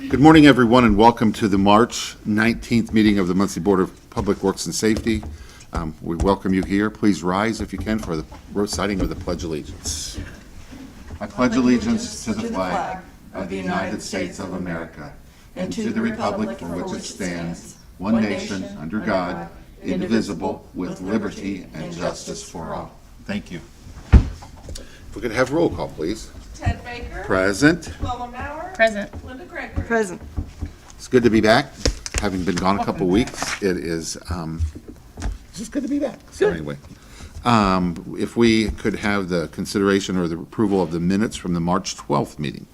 Good morning, everyone, and welcome to the March 19th meeting of the Muncie Board of Public Works and Safety. We welcome you here. Please rise if you can for the reciting of the Pledge of Allegiance. I pledge allegiance to the flag of the United States of America and to the republic for which it stands, one nation, under God, indivisible, with liberty and justice for all. Thank you. If we could have roll call, please. Ted Baker. Present. Lola Maurer. Present. Linda Gregory. Present. It's good to be back. Having been gone a couple weeks, it is it's just good to be back. So anyway, if we could have the consideration or the approval of the minutes from the March 12th meeting.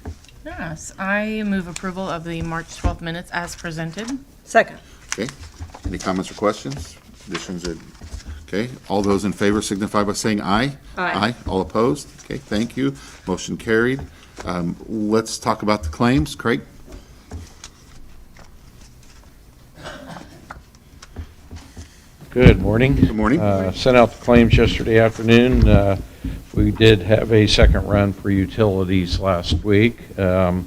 Yes, I move approval of the March 12th minutes as presented. Second. Okay. Any comments or questions? Additions? Okay. All those in favor signify by saying aye. Aye. All opposed? Okay. Thank you. Motion carried. Let's talk about the claims. Craig? Good morning. Good morning. Sent out the claims yesterday afternoon. We did have a second run for utilities last week. Really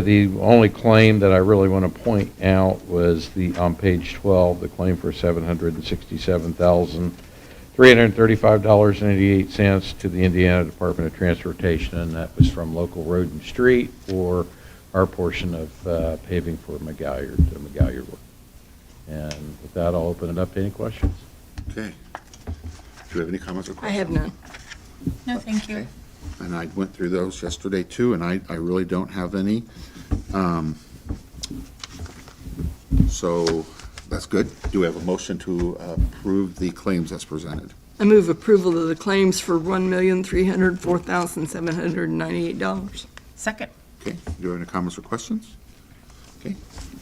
the only claim that I really want to point out was on page 12, the claim for $767,335.88 to the Indiana Department of Transportation, and that was from local road and street for our portion of paving for McGalliard work. And with that, I'll open it up to any questions. Okay. Do you have any comments or I questions? have none. No, thank you. Okay. And I went through those yesterday too, and I really don't have any. So that's good. Do we have a motion to approve the claims as presented? I move approval of the claims for $1,304,798. Second. Okay. Do you have any comments or questions? Okay.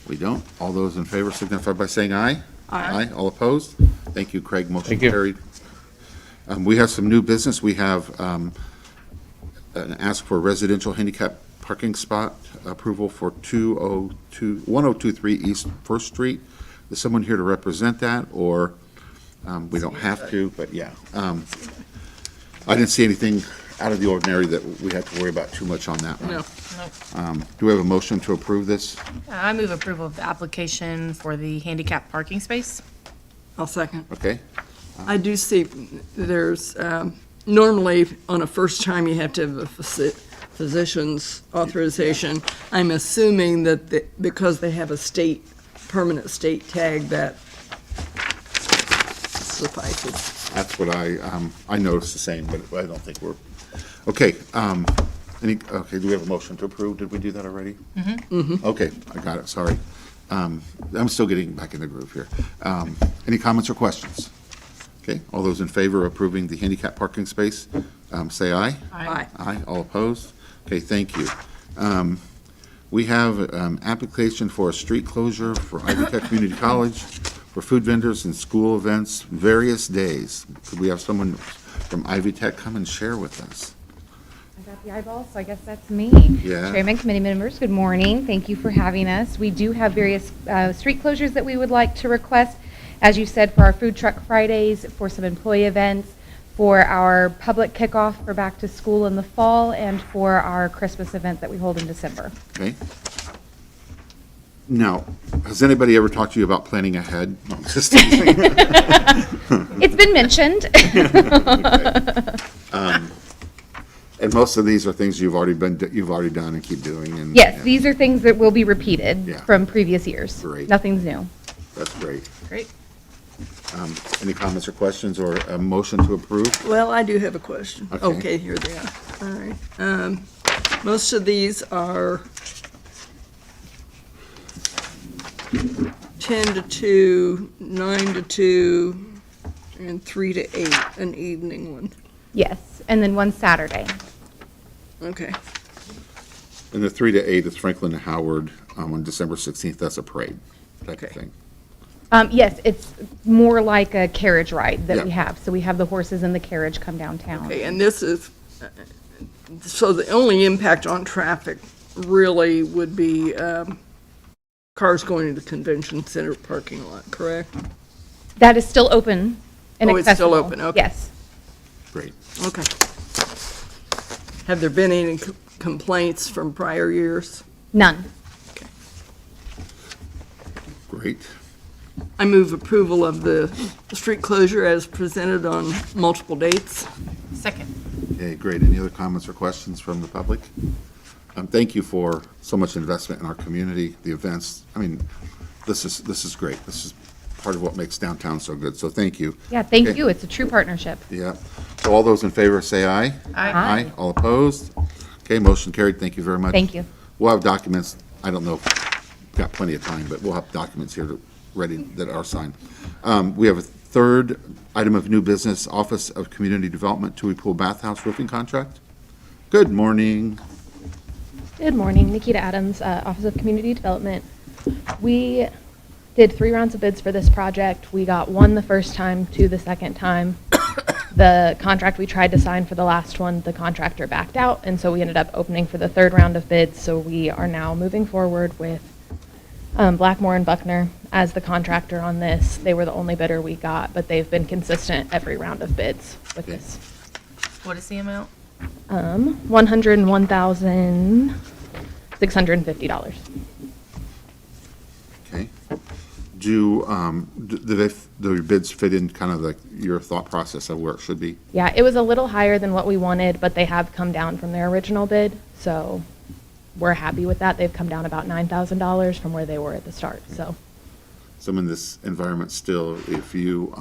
We don't. All those in favor signify by saying aye. Aye. All opposed? Thank you, Craig. Motion Thank you. carried. We have some new business. We have an ask for residential handicap parking spot approval for 1023 East First Street. Is someone here to represent that, or we don't have to, but yeah. I didn't see anything out of the ordinary that we had to worry about too much on that one. No. Do we have a motion to approve this? I move approval of the application for the handicap parking space. I'll second. Okay. I do see there's, normally on a first time you have to have a physician's authorization. I'm assuming that because they have a permanent state tag, that suffices. That's what I noticed the same, but I don't think we're, okay. Okay, do we have a motion to approve? Did we do that already? Mm-hmm. Okay, I got it, sorry. I'm still getting back in the groove here. Any comments or questions? Okay, all those in favor of approving the handicap parking space, say aye. Aye. Aye, all opposed? Okay, thank you. We have application for a street closure for Ivy Tech Community College for food vendors and school events, various days. Could we have someone from Ivy Tech come and share with us? I got the eyeballs, so I guess that's me. Yeah. Chairman, committee members, good morning. Thank you for having us. We do have various street closures that we would like to request, as you said, for our Food Truck Fridays, for some employee events, for our public kickoff for back to school in the fall, and for our Christmas event that we hold in December. Okay. Now, has anybody ever talked to you about planning ahead? No, I'm just teasing. It's been mentioned. And most of these are things you've already done and keep doing. And Yes, these are things that will be repeated Yeah. from previous years. Great. Nothing's new. That's great. Great. Any comments or questions or a motion to approve? Well, I do have a question. Okay. Okay, here they are. All right. Most of these are 10 to 2, 9 to 2, and 3 to 8, an evening one. Yes, and then one Saturday. Okay. And the 3 to 8 is Franklin and Howard on December 16th. That's a parade type of Okay. thing. Yes, it's more like a carriage ride that we Yeah. have. So we have the horses and the carriage come downtown. Okay, and this is, so the only impact on traffic really would be cars going to the convention center parking lot, correct? That is still open and Oh, it's still accessible. open, okay. Yes. Great. Okay. Have there been any complaints from prior years? None. Great. I move approval of the street closure as presented on multiple dates. Second. Okay, great. Any other comments or questions from the public? Thank you for so much investment in our community, the events. I mean, this is great. This is part of what makes downtown so good, so thank you. Yeah, thank Okay. you. It's a true partnership. Yeah. So all those in favor say aye. Aye. All opposed? Okay, motion carried. Thank you very much. Thank you. We'll have documents, I don't know, if we've got plenty of time, but we'll have documents here ready that are signed. We have a third item of new business, Office of Community Development, Tui Pool Bathhouse roofing contract. Good morning. Good morning, Nikita Adams, Office of Community Development. We did 3 rounds of bids for this project. We got 1 the first time, 2 the second time. The contract we tried to sign for the last one, the contractor backed out, and so we ended up opening for the 3rd round of bids. So we are now moving forward with Blackmore and Buckner as the contractor on this. They were the only bidder we got, but they've been consistent every round of bids with Okay. this. What is the amount? $101,650. Okay. Do the bids fit in kind of like your thought process of where it should be? Yeah, it was a little higher than what we wanted, but they have come down from their original bid, so we're happy with that. They've come down about $9,000 from where they were at the start, so. Some in this environment still, if you,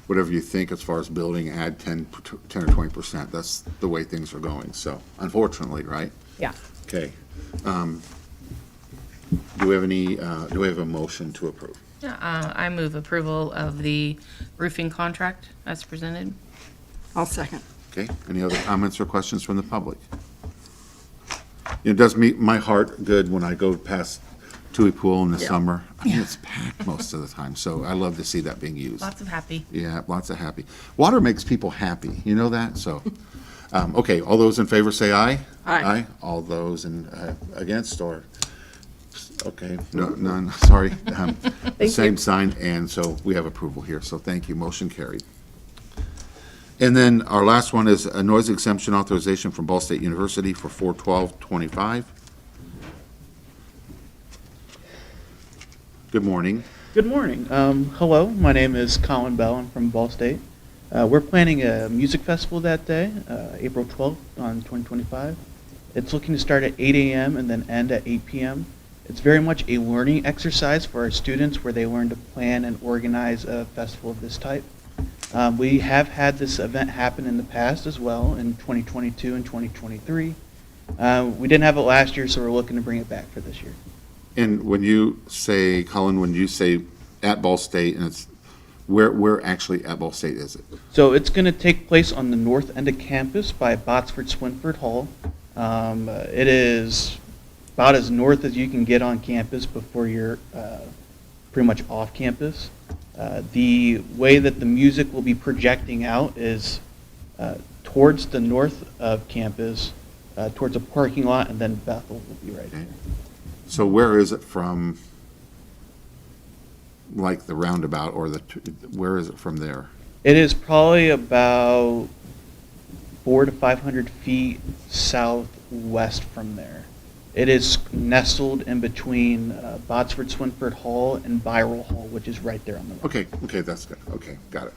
whatever you think as far as building, add 10 or 20%. That's the way things are going, so unfortunately, right? Yeah. Okay. Do we have any, do we have a motion to approve? Yeah, I move approval of the roofing contract as presented. I'll second. Okay, any other comments or questions from the public? It does my heart good when I go past Tui Pool in the summer. I mean, it's packed most of the time, so I love to see that being used. Lots of happy. Yeah, lots of happy. Water makes people happy, you know that? So, okay, all those in favor say aye. Aye. All those against or, okay, none, sorry. The same sign, and so we have approval here, so thank you, motion carried. And then our last one is a noise exemption authorization from Ball State University for 4/12/25. Good morning. Good morning. Hello, my name is Colin Bell. I'm from Ball State. We're planning a music festival that day, April 12th on 2025. It's looking to start at 8 a.m. and then end at 8 p.m. It's very much a learning exercise for our students where they learn to plan and organize a festival of this type. We have had this event happen in the past as well in 2022 and 2023. We didn't have it last year, so we're looking to bring it back for this year. And when you say, Colin, when you say at Ball State, and it's, where actually at Ball State is it? So it's going to take place on the north end of campus by Botsford Swinford Hall. It is about as north as you can get on campus before you're pretty much off campus. The way that the music will be projecting out is towards the north of campus, towards a parking lot, and then Bethel will be right there. So where is it from, like the roundabout, or where is it from there? It is probably about 400 to 500 feet southwest from there. It is nestled in between Botsford Swinford Hall and Byrell Hall, which is right there on the right. Okay, that's good. Okay, got it.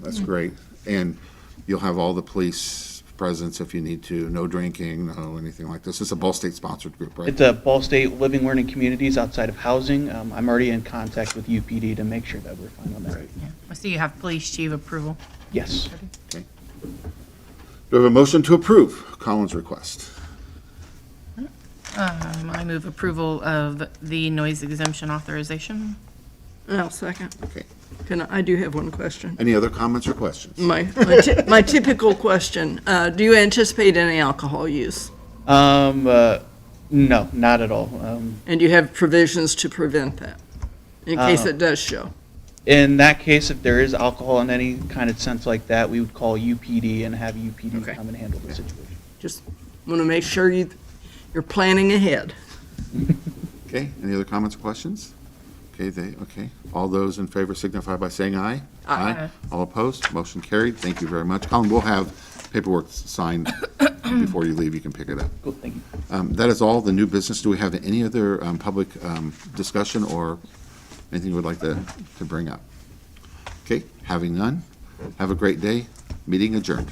That's great. And you'll have all the police presence if you need to, no drinking, no anything like this. It's a Ball State sponsored group, right? It's a Ball State Living Learning Communities outside of housing. I'm already in contact with UPD to make sure that we're fine on that. Great. Yeah. I see you have police chief approval. Yes. Okay. Do we have a motion to approve Colin's request? I move approval of the noise exemption authorization. I'll second. Okay. I do have one question. Any other comments or questions? My typical question, do you anticipate any alcohol use? No, not at all. And you have provisions to prevent that, in case it does show? In that case, if there is alcohol in any kind of sense like that, we would call UPD and have UPD Okay. come and handle the situation. Just want to make sure you're planning ahead. Okay, any other comments or questions? Okay, all those in favor signify by saying aye. Aye. All opposed, motion carried, thank you very much. Colin, we'll have paperwork signed before you leave, you can pick it up. Cool, thank you. That is all the new business. Do we have any other public discussion or anything you would like to bring up? Okay, having none, have a great day. Meeting adjourned.